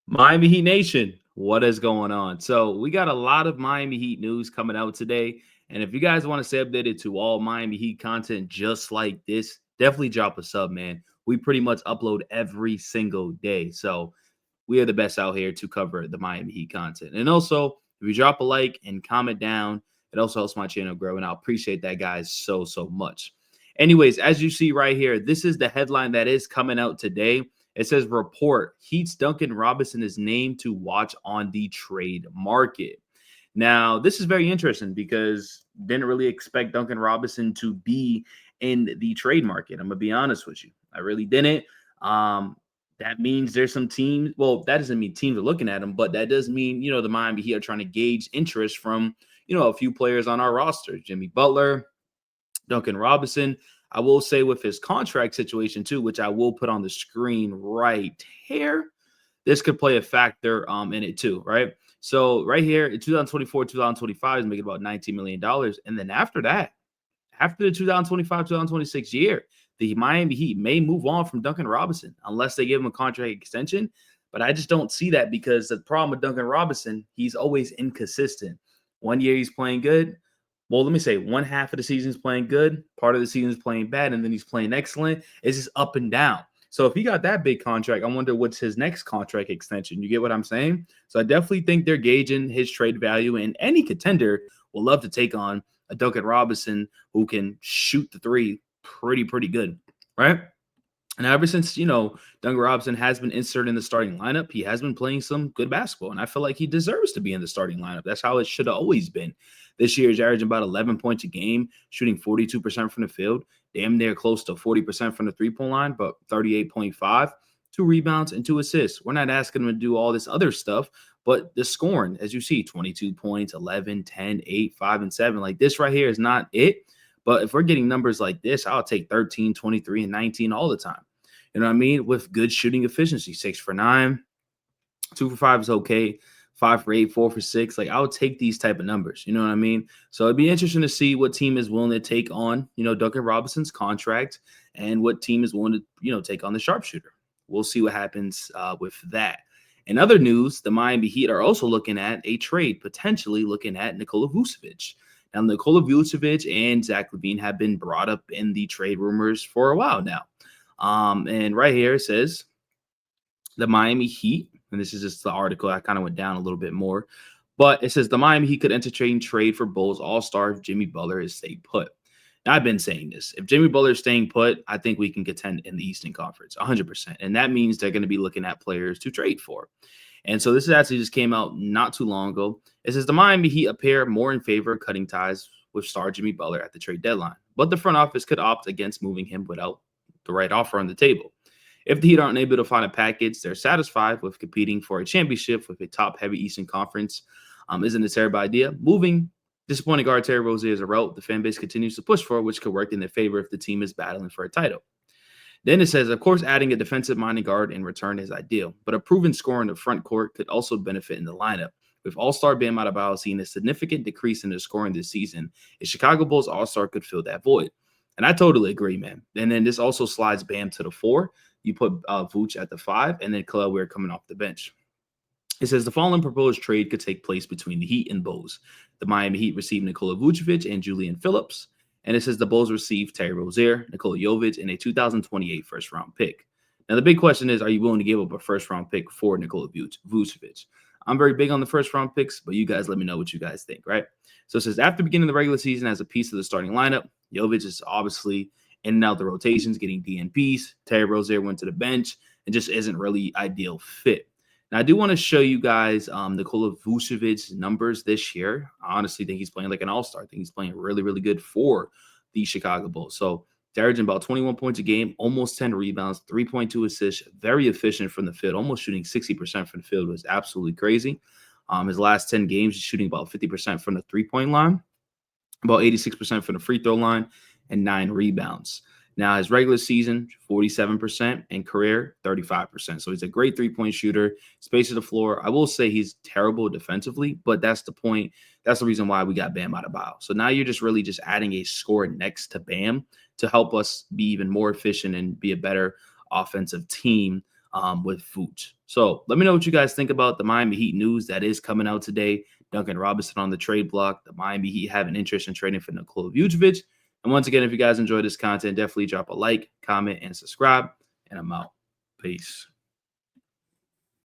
Miami Heat Nation, what is going on? So, we got a lot of Miami Heat news coming out today. And if you guys want to stay updated to all Miami Heat content just like this, definitely drop a sub, man. We pretty much upload every single day. So, we are the best out here to cover the Miami Heat content. And also, if you drop a like and comment down, it also helps my channel grow. And I appreciate that, guys, so much. Anyways, as you see right here, this is the headline that is coming out today. It says report Heat's Duncan Robinson is named to watch on the trade market. Now, this is very interesting because didn't really expect Duncan Robinson to be in the trade market. I'm gonna be honest with you. I really didn't. That means there's some teams. Well, that doesn't mean teams are looking at him, but that does mean, the Miami Heat are trying to gauge interest from, a few players on our roster. Jimmy Butler, Duncan Robinson. I will say with his contract situation too, which I will put on the screen right here, this could play a factor in it too, right? So right here in 2024, 2025 is making about $19 million. And then after that, after the 2025, 2026 year, the Miami Heat may move on from Duncan Robinson unless they give him a contract extension. But I just don't see that because the problem with Duncan Robinson, he's always inconsistent. One year he's playing good. Well, let me say one half of the season is playing good, part of the season is playing bad, and then he's playing excellent. It's just up and down. So if he got that big contract, I wonder what's his next contract extension. You get what I'm saying? So I definitely think they're gauging his trade value, and any contender will love to take on a Duncan Robinson who can shoot the three pretty good, right? And ever since, Duncan Robinson has been inserted in the starting lineup, he has been playing some good basketball. And I feel like he deserves to be in the starting lineup. That's how it should have always been. This year, he's averaging about 11 points a game, shooting 42% from the field, damn near close to 40% from the three-point line, but 38.5, 2 rebounds, and 2 assists. We're not asking him to do all this other stuff, but the scoring, as you see, 22 points, 11, 10, 8, 5, and 7. Like this right here is not it. But if we're getting numbers like this, I'll take 13, 23, and 19 all the time. You know what I mean? With good shooting efficiency, 6 for 9, 2 for 5 is okay. 5 for 8, 4 for 6. Like I'll take these type of numbers. You know what I mean? So it'd be interesting to see what team is willing to take on, Duncan Robinson's contract and what team is willing to, take on the sharpshooter. We'll see what happens with that. In other news, the Miami Heat are also looking at a trade, potentially looking at Nikola Vucevic. Now, Nikola Vucevic and Zach LaVine have been brought up in the trade rumors for a while now. And right here it says the Miami Heat, and this is just the article. I kind of went down a little bit more, but it says the Miami Heat could entertain trade for Bulls All-Star if Jimmy Butler is stay put. Now, I've been saying this. If Jimmy Butler is staying put, I think we can contend in the Eastern Conference 100%. And that means they're going to be looking at players to trade for. And so this actually just came out not too long ago. It says the Miami Heat appear more in favor of cutting ties with star Jimmy Butler at the trade deadline, but the front office could opt against moving him without the right offer on the table. If the Heat aren't able to find a package, they're satisfied with competing for a championship with a top-heavy Eastern Conference. Isn't a terrible idea? Moving disappointing guard Terry Rozier is a route the fan base continues to push for, which could work in their favor if the team is battling for a title. Then it says, of course, adding a defensive-minded guard in return is ideal, but a proven scorer in the front court could also benefit in the lineup. With All-Star Bam Adebayo seeing a significant decrease in their scoring this season, a Chicago Bulls All-Star could fill that void. And I totally agree, man. And then this also slides Bam to the 4. You put Vooch at the 5, and then Kelly Weir coming off the bench. It says the following proposed trade could take place between the Heat and Bulls. The Miami Heat received Nikola Vucevic and Julian Phillips. And it says the Bulls received Terry Rozier, Nikola Jovic, and a 2028 first-round pick. Now, the big question is, are you willing to give up a first-round pick for Nikola Vucevic? I'm very big on the first-round picks, but you guys let me know what you guys think, right? So it says after beginning the regular season as a piece of the starting lineup, Jovic is obviously in and out the rotations, getting DNPs. Terry Rozier went to the bench and just isn't really ideal fit. Now, I do want to show you guys Nikola Vucevic's numbers this year. I honestly think he's playing like an all-star. I think he's playing really good for the Chicago Bulls. So, averaging about 21 points a game, almost 10 rebounds, 3.2 assists, very efficient from the field, almost shooting 60% from the field was absolutely crazy. His last 10 games, he's shooting about 50% from the three-point line, about 86% from the free throw line, and 9 rebounds. Now, his regular season, 47%, and career, 35%. So he's a great three-point shooter, space of the floor. I will say he's terrible defensively, but that's the point. That's the reason why we got Bam Adebayo. So now you're just really just adding a scorer next to Bam to help us be even more efficient and be a better offensive team with Vooch. So let me know what you guys think about the Miami Heat news that is coming out today. Duncan Robinson on the trade block. The Miami Heat have an interest in trading for Nikola Vucevic. And once again, if you guys enjoy this content, definitely drop a like, comment, and subscribe. And I'm out. Peace.